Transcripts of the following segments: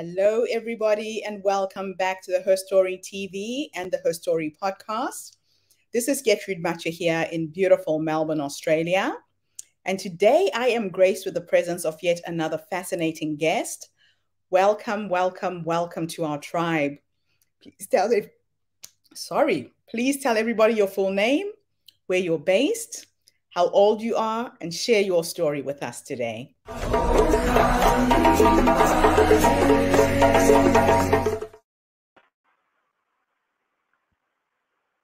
Hello, everybody, and welcome back to the HerStoryTV and the HerStory podcast. This is Getrude Matshe here in beautiful Melbourne, Australia. And today I am graced with the presence of yet another fascinating guest. Welcome, welcome, welcome to our tribe. Please tell everybody your full name, where you're based, how old you are, and share your story with us today.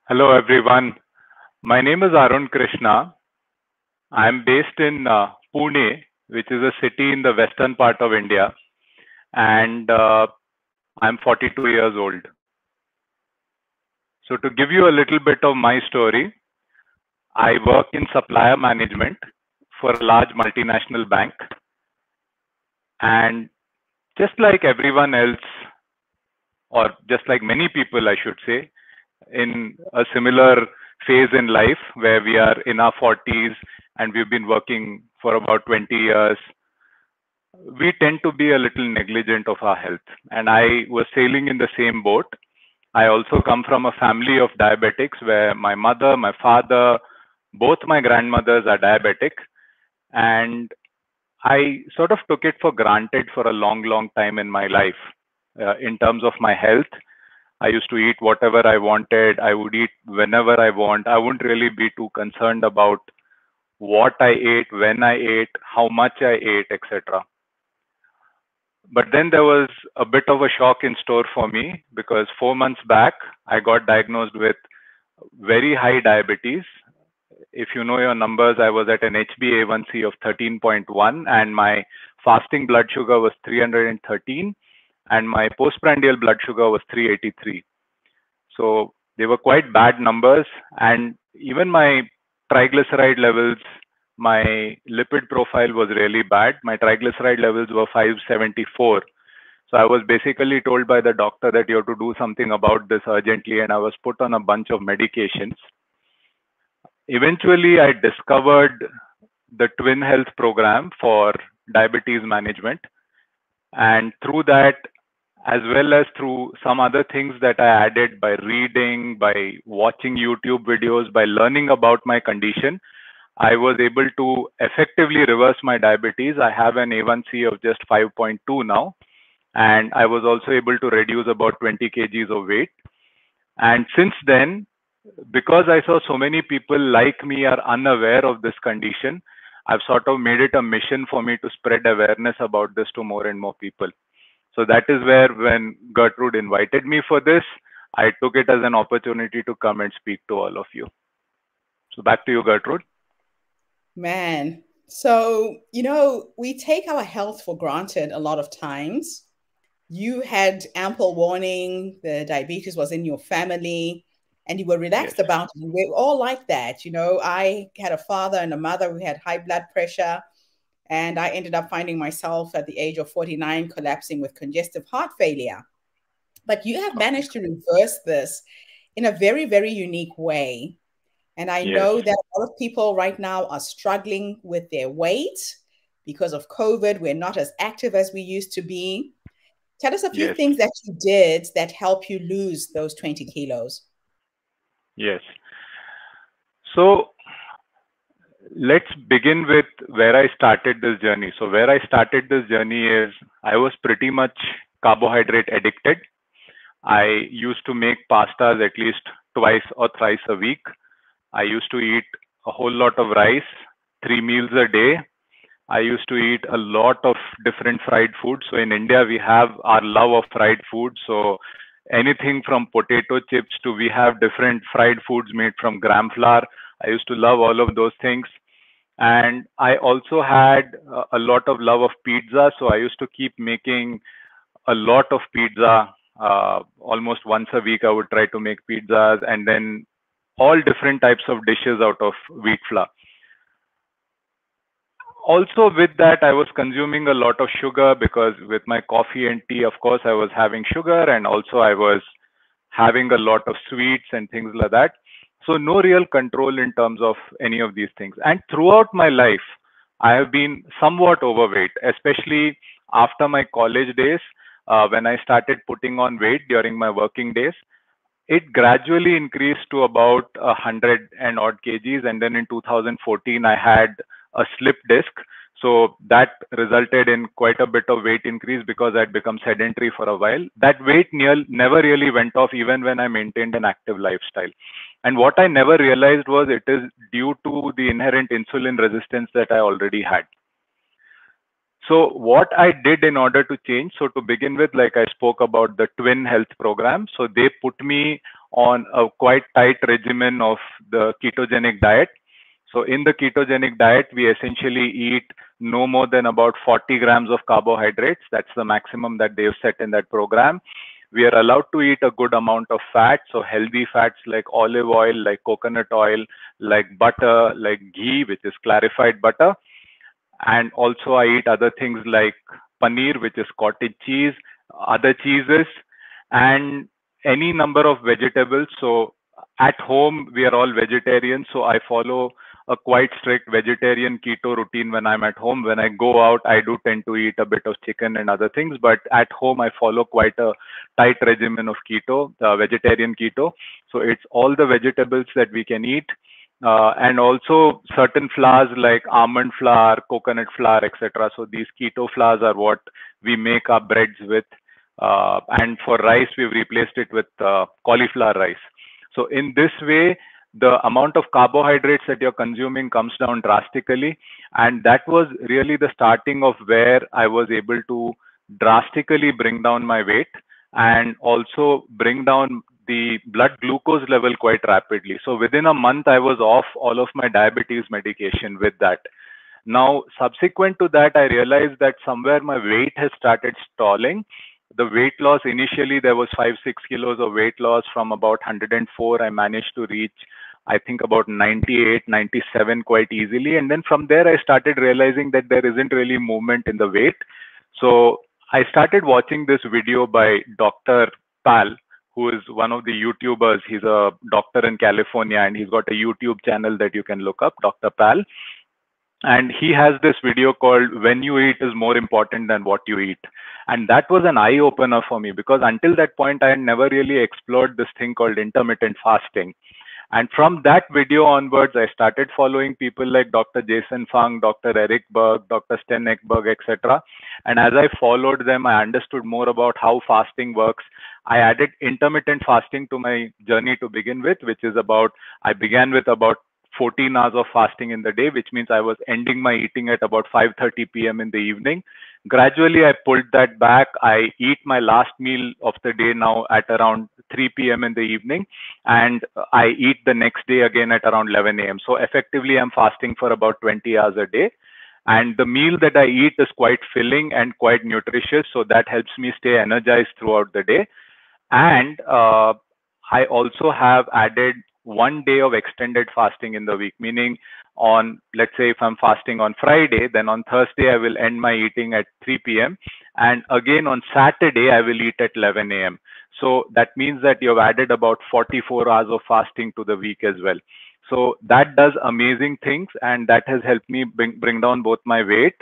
Hello everyone, my name is Arun Krishna. I am based in Pune, which is a city in the western part of India, and I'm 42 years old. So to give you a little bit of my story, I work in supplier management for a large multinational bank, and just like everyone else, or just like many people I should say, in a similar phase in life where we are in our 40s and we've been working for about 20 years, we tend to be a little negligent of our health. And I was sailing in the same boat. I also come from a family of diabetics where my mother, my father, both my grandmothers are diabetic. And I sort of took it for granted for a long, long time in my life in terms of my health. I used to eat whatever I wanted. I would eat whenever I want. I wouldn't really be too concerned about what I ate, when I ate, how much I ate, etc. But then there was a bit of a shock in store for me because 4 months back, I got diagnosed with very high diabetes. If you know your numbers, I was at an HbA1c of 13.1 and my fasting blood sugar was 313 and my postprandial blood sugar was 383. So they were quite bad numbers, and even my triglyceride levels, my lipid profile was really bad. My triglyceride levels were 574. So I was basically told by the doctor that you have to do something about this urgently, and I was put on a bunch of medications. Eventually, I discovered the Twin Health program for diabetes management. And through that, as well as through some other things that I added by reading, by watching YouTube videos, by learning about my condition, I was able to effectively reverse my diabetes. I have an A1C of just 5.2 now. And I was also able to reduce about 20 kgs of weight. And since then, because I saw so many people like me are unaware of this condition, I've sort of made it a mission for me to spread awareness about this to more and more people. So that is where when Getrude invited me for this, I took it as an opportunity to come and speak to all of you. So back to you, Getrude. Man, so, we take our health for granted a lot of times. You had ample warning, the diabetes was in your family, and you were relaxed about it. We're all like that. I had a father and a mother who had high blood pressure, and I ended up finding myself at the age of 49 collapsing with congestive heart failure. But you have managed to reverse this in a very, very unique way. And I know that a lot of people right now are struggling with their weight because of COVID. We're not as active as we used to be. Tell us a few things that you did that help you lose those 20 kilos. Yes. So let's begin with where I started this journey. So where I started this journey is I was pretty much carbohydrate addicted. I used to make pastas at least twice or thrice a week. I used to eat a whole lot of rice, 3 meals a day. I used to eat a lot of different fried foods. So in India, we have our love of fried food. So anything from potato chips to we have different fried foods made from gram flour. I used to love all of those things. And I also had a lot of love of pizza. So I used to keep making a lot of pizza. Almost once a week, I would try to make pizzas, and then all different types of dishes out of wheat flour. Also with that, I was consuming a lot of sugar because with my coffee and tea, of course, I was having sugar, and also I was having a lot of sweets and things like that. So no real control in terms of any of these things. And throughout my life, I have been somewhat overweight, especially after my college days. when I started putting on weight during my working days, it gradually increased to about 100 and odd kgs. And then in 2014, I had a slip disc. So that resulted in quite a bit of weight increase because I'd become sedentary for a while. That weight never really went off even when I maintained an active lifestyle. And what I never realized was it is due to the inherent insulin resistance that I already had. So what I did in order to change, so to begin with, like I spoke about the Twin Health program. So they put me on a quite tight regimen of the ketogenic diet. So in the ketogenic diet, we essentially eat no more than about 40 grams of carbohydrates. That's the maximum that they've set in that program. We are allowed to eat a good amount of fat. So healthy fats like olive oil, like coconut oil, like butter, like ghee, which is clarified butter. And also I eat other things like paneer, which is cottage cheese, other cheeses, and any number of vegetables. So at home, we are all vegetarians. So I follow a quite strict vegetarian keto routine when I'm at home. When I go out, I do tend to eat a bit of chicken and other things. But at home, I follow quite a tight regimen of keto, vegetarian keto. So it's all the vegetables that we can eat. And also certain flours like almond flour, coconut flour, etc. So these keto flours are what we make our breads with. And for rice, we've replaced it with cauliflower rice. So in this way, the amount of carbohydrates that you're consuming comes down drastically. And that was really the starting of where I was able to drastically bring down my weight and also bring down the blood glucose level quite rapidly. So within a month, I was off all of my diabetes medication with that. Now, subsequent to that, I realized that somewhere my weight has started stalling. The weight loss, initially there was 5-6 kilos of weight loss. From about 104, I managed to reach, I think, about 98, 97 quite easily. And then from there, I started realizing that there isn't really movement in the weight. So I started watching this video by Dr. Pal, who is one of the YouTubers. He's a doctor in California, and he's got a YouTube channel that you can look up, Dr. Pal. And he has this video called "When You Eat is More Important Than What You Eat." And that was an eye opener for me, because until that point, I had never really explored this thing called intermittent fasting. And from that video onwards, I started following people like Dr. Jason Fung, Dr. Eric Berg, Dr. Sten Ekberg, etc. And as I followed them, I understood more about how fasting works. I added intermittent fasting to my journey to begin with, which is about, I began with about 14 hours of fasting in the day, which means I was ending my eating at about 5:30 p.m. in the evening. Gradually, I pulled that back. I eat my last meal of the day now at around 3 p.m. in the evening, and I eat the next day again at around 11 a.m. So effectively, I'm fasting for about 20 hours a day. And the meal that I eat is quite filling and quite nutritious, so that helps me stay energized throughout the day. And I also have added 1 day of extended fasting in the week, meaning on, let's say if I'm fasting on Friday, then on Thursday, I will end my eating at 3 p.m. And again on Saturday, I will eat at 11 a.m. So that means that you've added about 44 hours of fasting to the week as well. So that does amazing things, and that has helped me bring down both my weight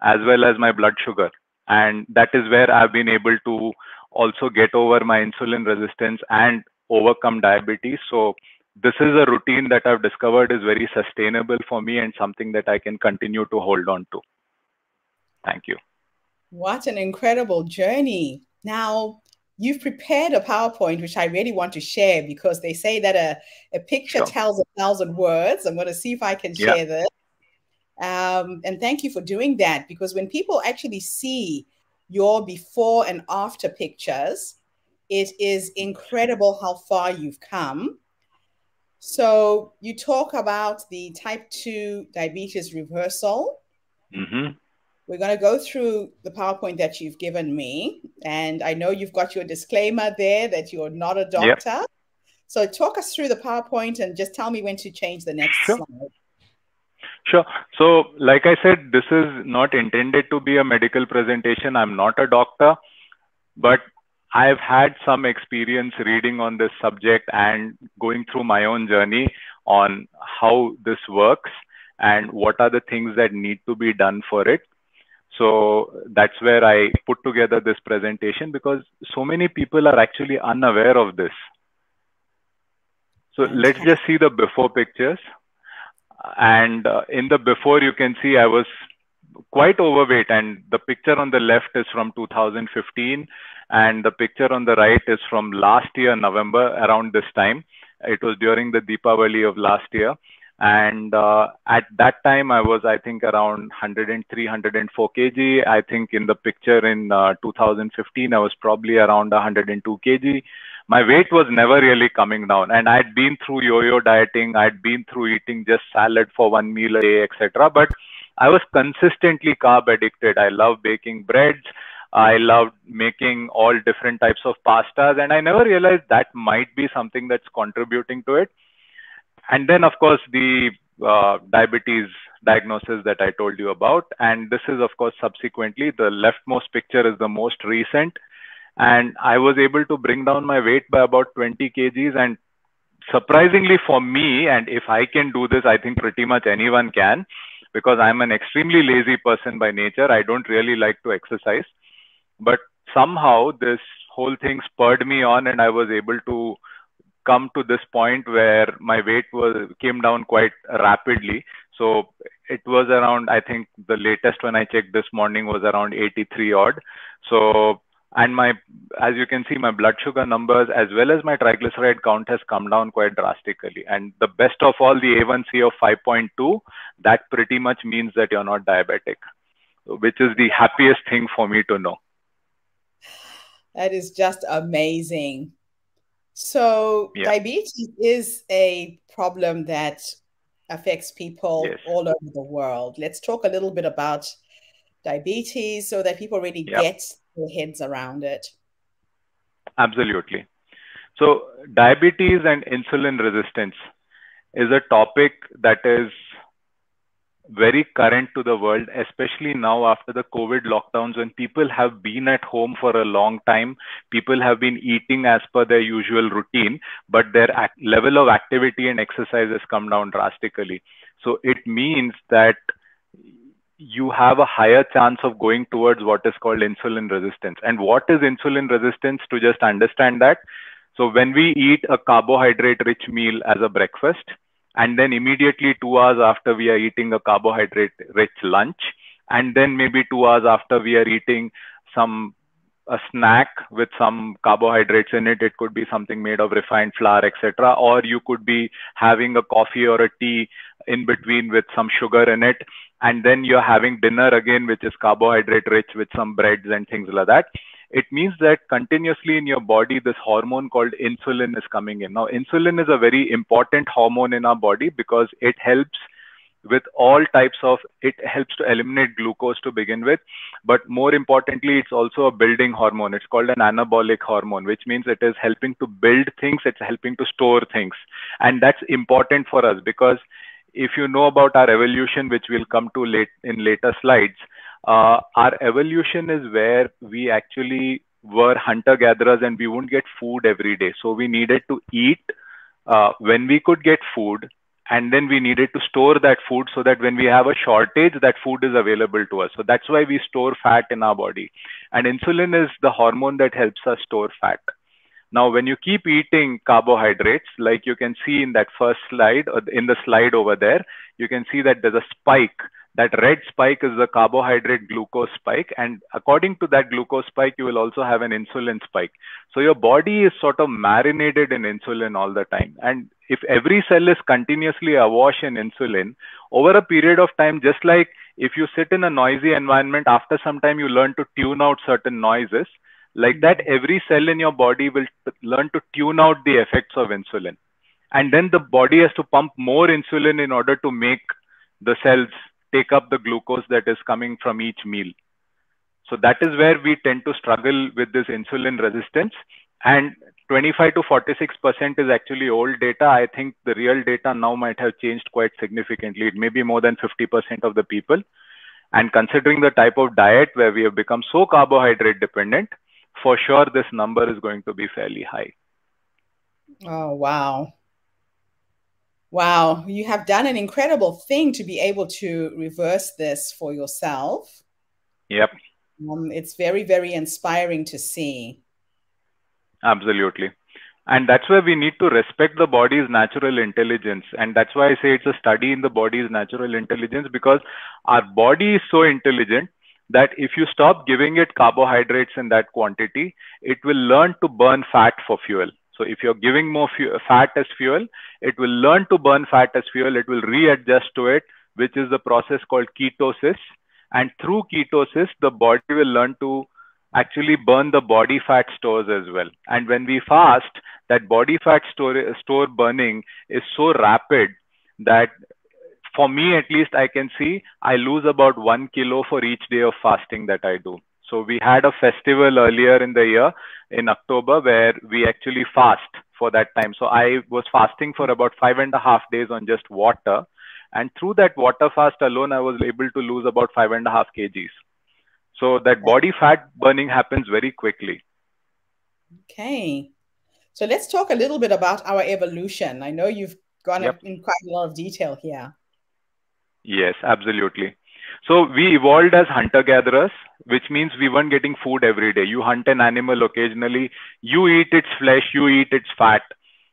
as well as my blood sugar. And that is where I've been able to also get over my insulin resistance and overcome diabetes. So this is a routine that I've discovered is very sustainable for me and something that I can continue to hold on to. Thank you. What an incredible journey. Now, you've prepared a PowerPoint, which I really want to share, because they say that a picture tells 1,000 words. I'm going to see if I can share this. And thank you for doing that, because when people actually see your before and after pictures, it is incredible how far you've come. So you talk about the type 2 diabetes reversal. We're going to go through the PowerPoint that you've given me. And I know you've got your disclaimer there that you're not a doctor. So talk us through the PowerPoint and just tell me when to change the next slide. Sure. So like I said, this is not intended to be a medical presentation. I'm not a doctor, but I've had some experience reading on this subject and going through my own journey on how this works and what are the things that need to be done for it. So that's where I put together this presentation, because so many people are actually unaware of this. So let's Fantastic. just see the before pictures. And in the before, you can see I was quite overweight, and the picture on the left is from 2015, and the picture on the right is from last year, November, around this time. It was during the Deepavali of last year. And at that time, I was, I think, around 103, 104 kg. I think in the picture in 2015, I was probably around 102 kg. My weight was never really coming down, and I'd been through yo-yo dieting. I'd been through eating just salad for one meal a day, etc. But I was consistently carb addicted. I love baking breads. I loved making all different types of pastas, and I never realized that might be something that's contributing to it. And then, of course, the diabetes diagnosis that I told you about. And this is, of course, subsequently, the leftmost picture is the most recent. And I was able to bring down my weight by about 20 kgs. And surprisingly for me, and if I can do this, I think pretty much anyone can, because I'm an extremely lazy person by nature. I don't really like to exercise. But somehow this whole thing spurred me on, and I was able to come to this point where my weight came down quite rapidly. So it was around, I think the latest when I checked this morning was around 83 odd. So, and as you can see, my blood sugar numbers as well as my triglyceride count has come down quite drastically. And the best of all, the A1C of 5.2, that pretty much means that you're not diabetic, which is the happiest thing for me to know. That is just amazing. So Yeah. diabetes is a problem that affects people Yes. all over the world. Let's talk a little bit about diabetes so that people really get their heads around it. Absolutely. So diabetes and insulin resistance is a topic that is very current to the world, especially now after the COVID lockdowns, when people have been at home for a long time. People have been eating as per their usual routine, but their level of activity and exercise has come down drastically. So it means that you have a higher chance of going towards what is called insulin resistance. And what is insulin resistance? To just understand that. So when we eat a carbohydrate rich meal as a breakfast, and then immediately 2 hours after we are eating a carbohydrate rich lunch, and then maybe 2 hours after we are eating a snack with some carbohydrates in it. It could be something made of refined flour, etc. Or you could be having a coffee or a tea in between with some sugar in it. And then you're having dinner again, which is carbohydrate rich with some breads and things like that. It means that continuously in your body, this hormone called insulin is coming in. Now, insulin is a very important hormone in our body because it helps with all types of, it helps to eliminate glucose to begin with. But more importantly, it's also a building hormone. It's called an anabolic hormone, which means it is helping to build things. It's helping to store things. And that's important for us because if you know about our evolution, which we'll come to in later slides, our evolution is where we actually were hunter-gatherers and we wouldn't get food every day. So we needed to eat when we could get food, and then we needed to store that food so that when we have a shortage, that food is available to us. So that's why we store fat in our body. And insulin is the hormone that helps us store fat. Now, when you keep eating carbohydrates, like you can see in that first slide, or in the slide over there, you can see that there's a spike. That red spike is the carbohydrate glucose spike. And according to that glucose spike, you will also have an insulin spike. So your body is sort of marinated in insulin all the time. And if every cell is continuously awash in insulin, over a period of time, just like if you sit in a noisy environment, after some time you learn to tune out certain noises. Like that, every cell in your body will learn to tune out the effects of insulin. And then the body has to pump more insulin in order to make the cells take up the glucose that is coming from each meal. So that is where we tend to struggle with this insulin resistance. And 25 to 46% is actually old data. I think the real data now might have changed quite significantly. It may be more than 50% of the people. And considering the type of diet where we have become so carbohydrate dependent, for sure this number is going to be fairly high. Oh, wow. Wow, you have done an incredible thing to be able to reverse this for yourself. Yep. It's very, very inspiring to see. Absolutely. And that's where we need to respect the body's natural intelligence. And that's why I say it's a study in the body's natural intelligence, because our body is so intelligent that if you stop giving it carbohydrates in that quantity, it will learn to burn fat for fuel. So if you're giving more fat as fuel, it will learn to burn fat as fuel. It will readjust to it, which is the process called ketosis. And through ketosis, the body will learn to actually burn the body fat stores as well. And when we fast, that body fat store burning is so rapid that, for me at least, I can see I lose about 1 kilo for each day of fasting that I do. So we had a festival earlier in the year in October where we actually fast for that time. So I was fasting for about 5.5 days on just water. And through that water fast alone, I was able to lose about 5.5 kgs. So that body fat burning happens very quickly. Okay. So let's talk a little bit about our evolution. I know you've gone in quite a lot of detail here. Yes, absolutely. So we evolved as hunter-gatherers, which means we weren't getting food every day. You hunt an animal occasionally, you eat its flesh, you eat its fat.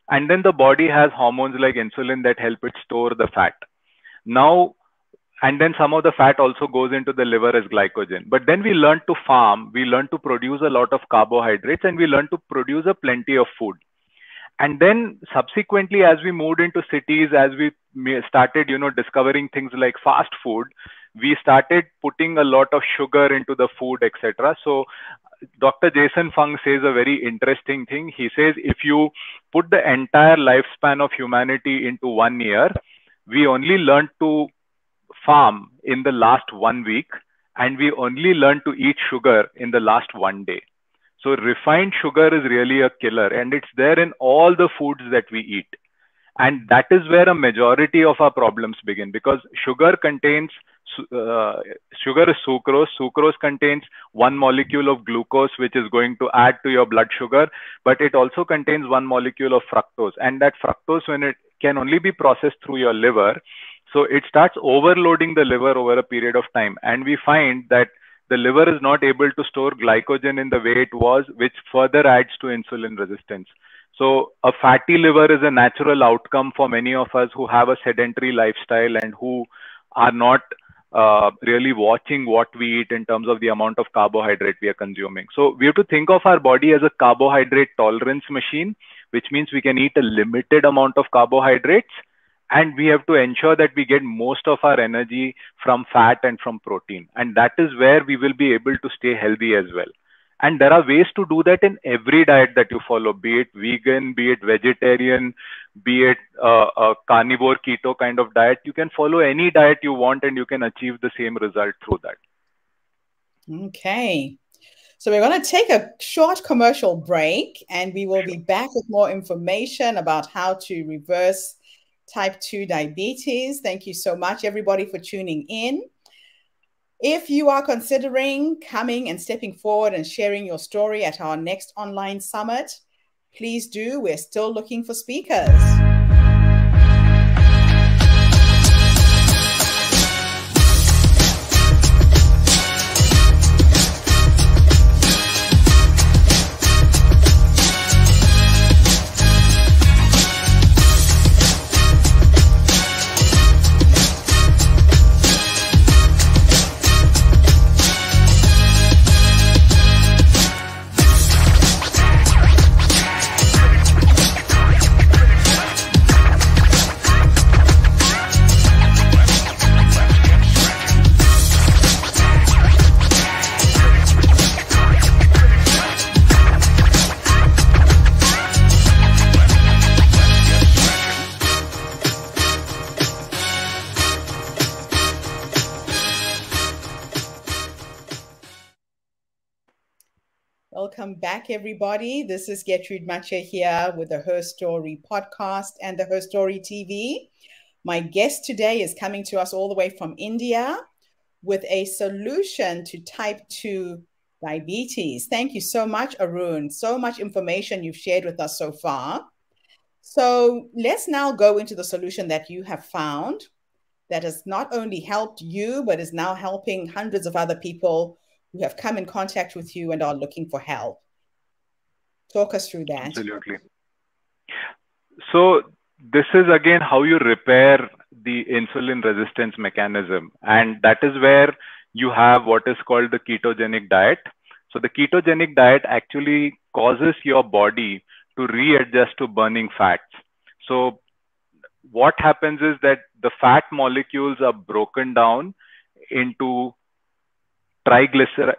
And then the body has hormones like insulin that help it store the fat. Now, and then some of the fat also goes into the liver as glycogen. But then we learned to farm, we learned to produce a lot of carbohydrates, and we learned to produce a plenty of food. And then subsequently, as we moved into cities, as we started, discovering things like fast food, we started putting a lot of sugar into the food, etc. So Dr. Jason Fung says a very interesting thing. He says, if you put the entire lifespan of humanity into 1 year, we only learned to farm in the last 1 week, and we only learned to eat sugar in the last 1 day. So refined sugar is really a killer, and it's there in all the foods that we eat. And that is where a majority of our problems begin, because sugar contains, sugar is sucrose. Sucrose contains one molecule of glucose, which is going to add to your blood sugar, but it also contains one molecule of fructose. And that fructose, when it can only be processed through your liver, so it starts overloading the liver over a period of time. And we find that the liver is not able to store glycogen in the way it was, which further adds to insulin resistance. So a fatty liver is a natural outcome for many of us who have a sedentary lifestyle and who are not really watching what we eat in terms of the amount of carbohydrate we are consuming. So we have to think of our body as a carbohydrate tolerance machine, which means we can eat a limited amount of carbohydrates, and we have to ensure that we get most of our energy from fat and from protein. And that is where we will be able to stay healthy as well. And there are ways to do that in every diet that you follow, be it vegan, be it vegetarian, be it a carnivore keto kind of diet. You can follow any diet you want and you can achieve the same result through that. Okay. So we're going to take a short commercial break, and we will be back with more information about how to reverse type 2 diabetes. Thank you so much, everybody, for tuning in. If you are considering coming and stepping forward and sharing your story at our next online summit, please do. We're still looking for speakers. Welcome back, everybody. This is Getrude Matshe here with the Her Story podcast and the HerStoryTV. My guest today is coming to us all the way from India with a solution to type 2 diabetes. Thank you so much, Arun. So much information you've shared with us so far. So let's now go into the solution that you have found that has not only helped you, but is now helping hundreds of other people who have come in contact with you and are looking for help. Talk us through that. Absolutely. So this is again how you repair the insulin resistance mechanism. And that is where you have what is called the ketogenic diet. So the ketogenic diet actually causes your body to readjust to burning fats. So what happens is that the fat molecules are broken down into triglycerides,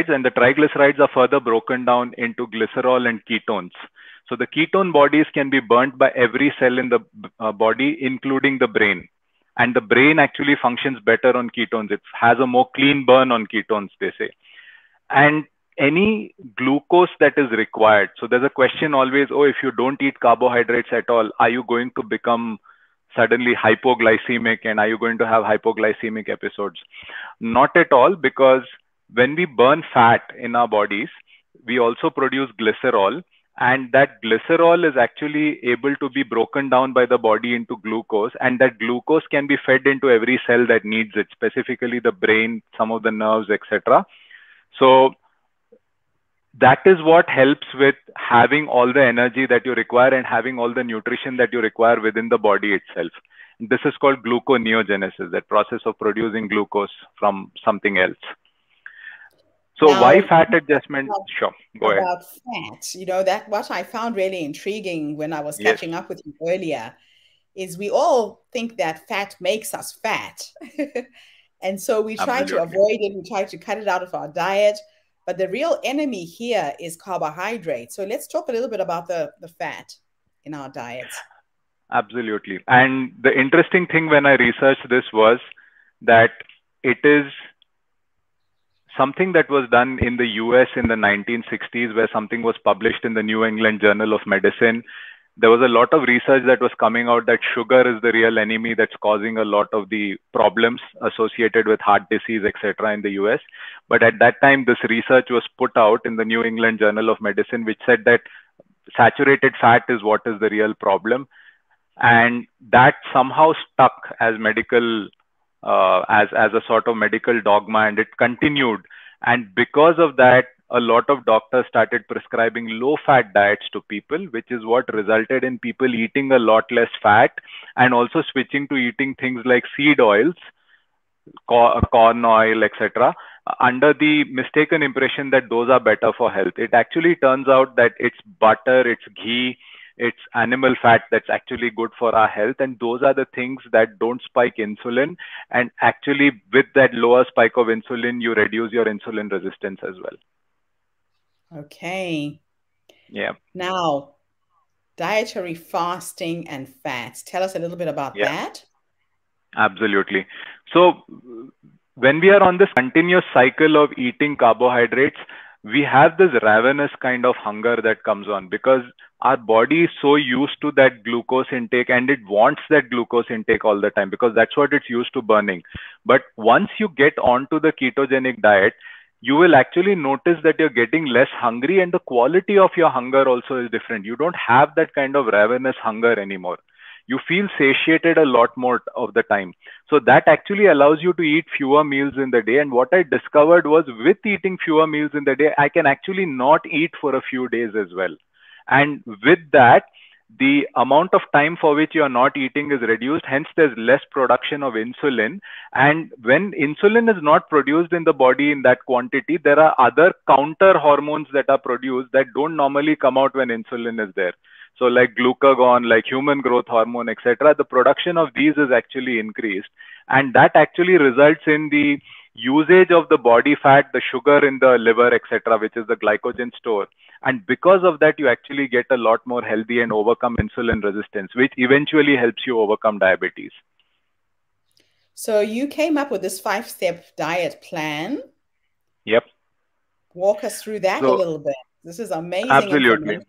and the triglycerides are further broken down into glycerol and ketones. So the ketone bodies can be burnt by every cell in the body, including the brain. And the brain actually functions better on ketones. It has a more clean burn on ketones, they say. And any glucose that is required. So there's a question always, oh, if you don't eat carbohydrates at all, are you going to become suddenly hypoglycemic, and are you going to have hypoglycemic episodes? Not at all, because when we burn fat in our bodies, we also produce glycerol, and that glycerol is actually able to be broken down by the body into glucose, and that glucose can be fed into every cell that needs it, specifically the brain, some of the nerves, etc. So that is what helps with having all the energy that you require and having all the nutrition that you require within the body itself. This is called gluconeogenesis, that process of producing glucose from something else. So now, why fat adjustment? Sure, go ahead. About fat, you know, that what I found really intriguing when I was catching up with you earlier is we all think that fat makes us fat. And so we try to avoid it, we try to cut it out of our diet. But the real enemy here is carbohydrate. So let's talk a little bit about the fat in our diets. Absolutely. And the interesting thing when I researched this was that it is something that was done in the US in the 1960s, where something was published in the New England Journal of Medicine. There was a lot of research that was coming out that sugar is the real enemy that's causing a lot of the problems associated with heart disease, etc. in the US. But at that time, this research was put out in the New England Journal of Medicine, which said that saturated fat is what is the real problem. And that somehow stuck as medical, as a sort of medical dogma, and it continued. And because of that, a lot of doctors started prescribing low-fat diets to people, which is what resulted in people eating a lot less fat and also switching to eating things like seed oils, corn oil, etc., under the mistaken impression that those are better for health. It actually turns out that it's butter, it's ghee, it's animal fat that's actually good for our health. And those are the things that don't spike insulin. And actually, with that lower spike of insulin, you reduce your insulin resistance as well. Okay. Yeah. Now, dietary fasting and fats. Tell us a little bit about that. Absolutely. So when we are on this continuous cycle of eating carbohydrates, we have this ravenous kind of hunger that comes on, because our body is so used to that glucose intake, and it wants that glucose intake all the time because that's what it's used to burning. But once you get onto the ketogenic diet, you will actually notice that you're getting less hungry, and the quality of your hunger also is different. You don't have that kind of ravenous hunger anymore. You feel satiated a lot more of the time. So that actually allows you to eat fewer meals in the day. And what I discovered was, with eating fewer meals in the day, I can actually not eat for a few days as well. And with that, the amount of time for which you are not eating is reduced. Hence, there's less production of insulin. And when insulin is not produced in the body in that quantity, there are other counter hormones that are produced that don't normally come out when insulin is there. So like glucagon, like human growth hormone, etc., the production of these is actually increased. And that actually results in the usage of the body fat, the sugar in the liver, etc., which is the glycogen store. And because of that, you actually get a lot more healthy and overcome insulin resistance, which eventually helps you overcome diabetes. So you came up with this 5-step diet plan. Yep. Walk us through that a little bit. This is amazing. Absolutely.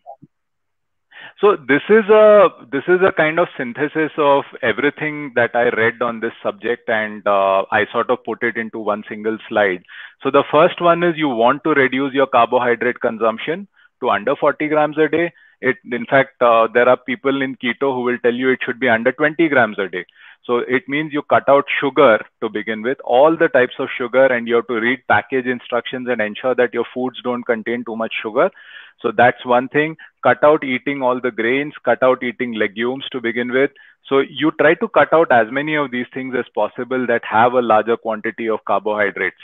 So this is a kind of synthesis of everything that I read on this subject, and I sort of put it into one single slide. So the first one is, you want to reduce your carbohydrate consumption to under 40 grams a day. In fact, there are people in keto who will tell you it should be under 20 grams a day. So it means you cut out sugar to begin with, all the types of sugar, and you have to read package instructions and ensure that your foods don't contain too much sugar. So that's one thing. Cut out eating all the grains, cut out eating legumes to begin with. So you try to cut out as many of these things as possible that have a larger quantity of carbohydrates.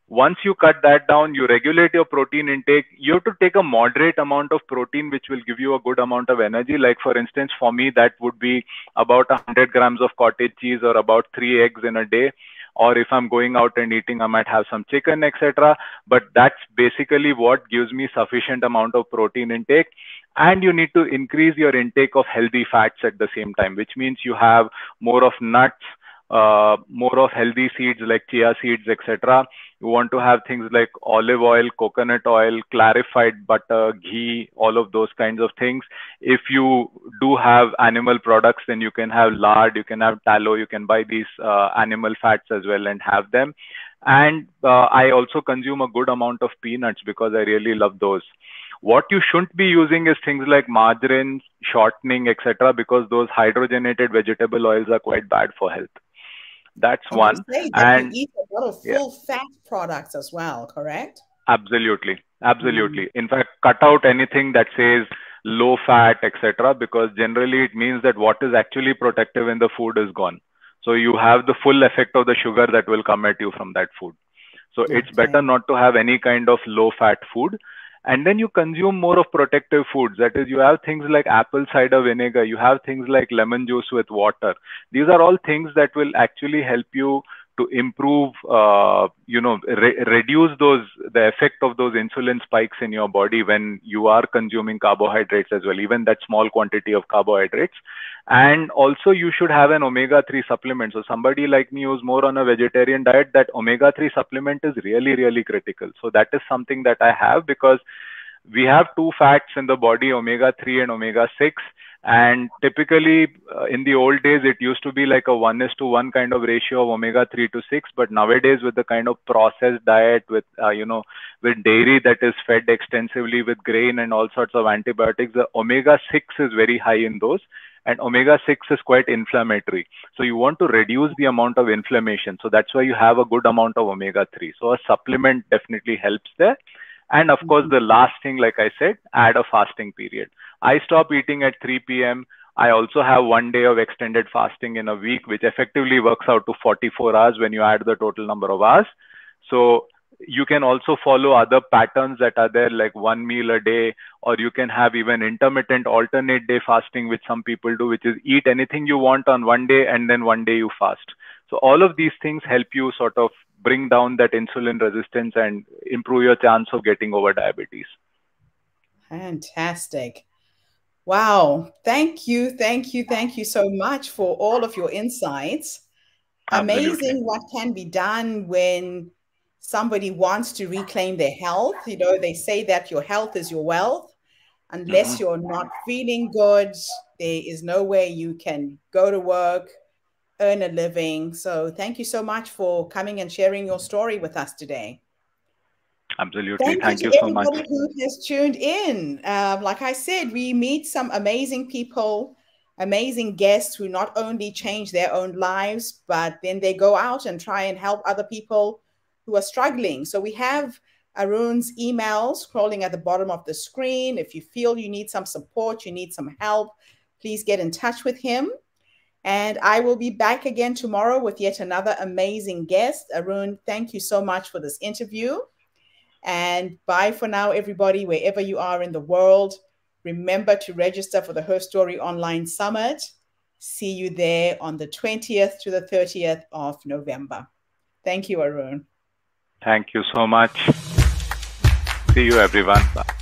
Once you cut that down, you regulate your protein intake. You have to take a moderate amount of protein, which will give you a good amount of energy. Like for instance, for me, that would be about 100 grams of cottage cheese or about 3 eggs in a day. Or if I'm going out and eating, I might have some chicken, etc. But that's basically what gives me sufficient amount of protein intake. And you need to increase your intake of healthy fats at the same time, which means you have more of nuts, more of healthy seeds like chia seeds, etc. You want to have things like olive oil, coconut oil, clarified butter, ghee, all of those kinds of things. If you do have animal products, then you can have lard, you can have tallow, you can buy these animal fats as well and have them. And I also consume a good amount of peanuts because I really love those. What you shouldn't be using is things like margarine, shortening, etc., because those hydrogenated vegetable oils are quite bad for health. That's one. Say that and you eat a lot of full fat products as well, correct? Absolutely. Absolutely. In fact, cut out anything that says low fat, etc., because generally it means that what is actually protective in the food is gone. So you have the full effect of the sugar that will come at you from that food. So it's better not to have any kind of low fat food. And then you consume more of protective foods. That is, you have things like apple cider vinegar, you have things like lemon juice with water. These are all things that will actually help you to improve, reduce the effect of those insulin spikes in your body when you are consuming carbohydrates as well, even that small quantity of carbohydrates. And also you should have an omega-3 supplement. So somebody like me who's more on a vegetarian diet, that omega-3 supplement is really, really critical. So that is something that I have, because we have two fats in the body, omega-3 and omega-6. And typically in the old days, it used to be like a 1:1 kind of ratio of omega-3 to 6. But nowadays, with the kind of processed diet, with, with dairy that is fed extensively with grain and all sorts of antibiotics, the omega-6 is very high in those. And omega-6 is quite inflammatory. So you want to reduce the amount of inflammation. So that's why you have a good amount of omega-3. So a supplement definitely helps there. And of course, the last thing, like I said, add a fasting period. I stop eating at 3 p.m. I also have 1 day of extended fasting in a week, which effectively works out to 44 hours when you add the total number of hours. So you can also follow other patterns that are there, like 1 meal a day, or you can have even intermittent alternate day fasting, which some people do, which is eat anything you want on 1 day and then 1 day you fast. So all of these things help you sort of bring down that insulin resistance and improve your chance of getting over diabetes. Fantastic. Wow. Thank you. Thank you. Thank you so much for all of your insights. Absolutely. Amazing what can be done when somebody wants to reclaim their health. You know, they say that your health is your wealth. Unless you're not feeling good, there is no way you can go to work, earn a living. So thank you so much for coming and sharing your story with us today. Absolutely. Thank you to everybody who has tuned in. Like I said, we meet some amazing people, amazing guests who not only change their own lives, but then they go out and try and help other people who are struggling. So we have Arun's email scrolling at the bottom of the screen. If you feel you need some support, you need some help, please get in touch with him. And I will be back again tomorrow with yet another amazing guest. Arun, thank you so much for this interview. And bye for now, everybody, wherever you are in the world. Remember to register for the Her Story Online Summit. See you there on the 20th to the 30th of November. Thank you, Arun. Thank you so much. See you, everyone. Bye.